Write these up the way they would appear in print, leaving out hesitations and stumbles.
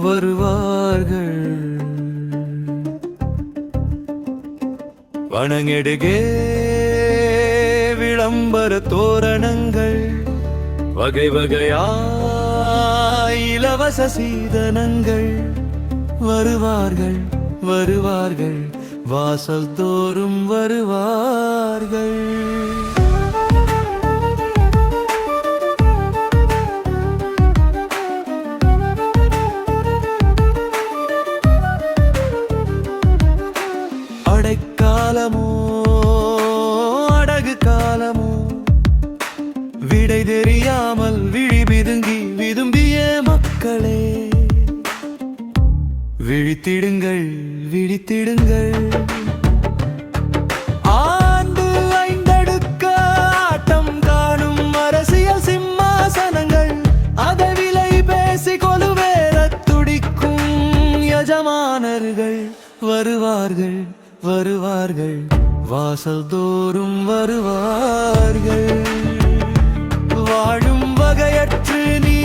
வருவார்கள். வணங்கெடுகே விளம்பர தோரணங்கள், வகை வகையாய் இலவச சீதனங்கள். வருவார்கள் வருவார்கள், வாசல் தோறும் வருவார்கள். அடைக்காலமோ அடகு காலமோ, விடை தெரியாமல் விழி பிதுங்கி விதும்பிய மக்களே, விழித்திடுங்கள் விழித்திடுங்கள். ஆண்டு ஐந்தடுக்க ஆட்டம் காணும் அரசியல் சிம்மாசனங்கள், அதை விலை பேசி கொலுவேற துடிக்கும் எஜமானர்கள். வருவார்கள் வருவார்கள், வாசல் தோறும் வருவார்கள். வாழும் வகையற்று நீ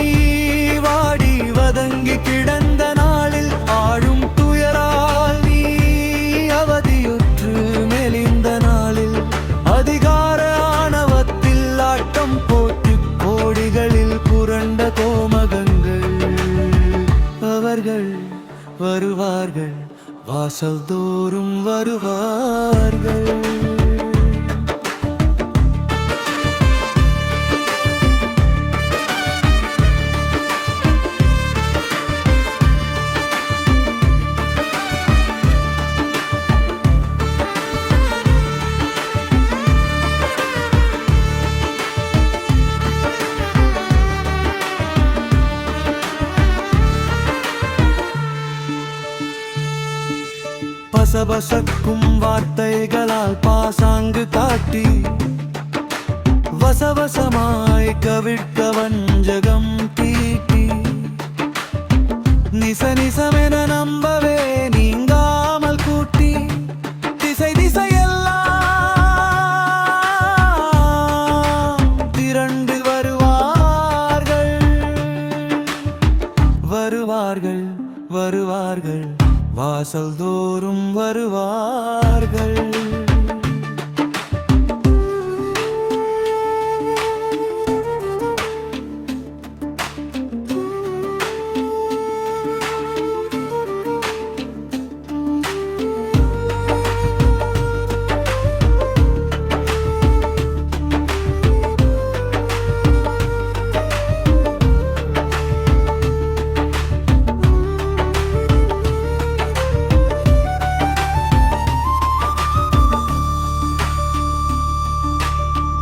வாடி வதங்கி கிடந்த நாளில், ஆழும் துயரால் நீ அவதியுற்று மெலிந்த நாளில், அதிகார ஆணவத்தில் ஆட்டம் போட்டு கோடிகளில் புரண்ட கோமகங்கள். அவர்கள் வருவார்கள், வாசல் தோறும் வருவார்கள். பசபசக்கும் வார்த்தைகளால் பாசாங்கு காட்டி, வசவசமாய் கவிழ்க்க வஞ்சகம் தீட்டி, நிச நிசமென நம்பவே நீங்காமல் கூட்டி, திசை திசையெல்லாம் திரண்டு வருவார்கள். வருவார்கள் வருவார்கள், வாசல் தோறும் வருவார்கள்.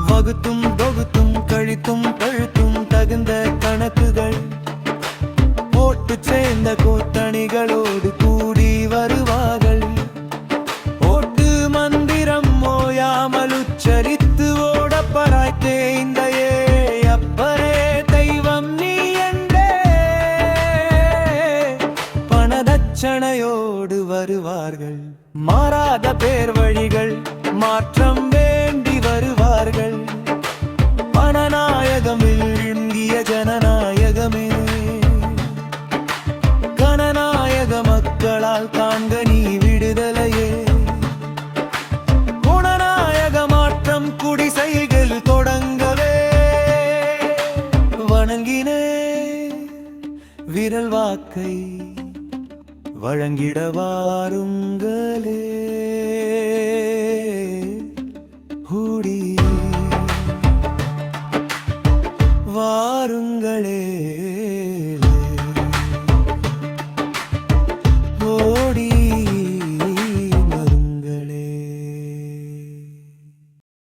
வகுத்தும் தொகுத்தும் கழித்தும் பழுத்தும் தகுந்த கணக்குகள் போட்டு சேர்ந்த கூட்டணிகளோடு கூடி வருவார்கள். ஓட்டு மந்திரம் ஓயாமல் உச்சரித்து ஓடப்பராய் தேய்ந்த அப்பரே தெய்வம் நீ என்றே பணதட்சணையோடு வருவார்கள். மாறாத பேர் வழிகள் மாற்றம் வேண்டி வருவார்கள். பணநாயகமில் இந்திய ஜனநாயகமே, கனநாயக மக்களால் காண்க நீ விடுதலையே. குணநாயக மாற்றம் குடிசைகள் தொடங்கவே, வணங்கினே விரல் வாக்கை வழங்கிட வாருங்களே. ஹூடி வாருங்களே.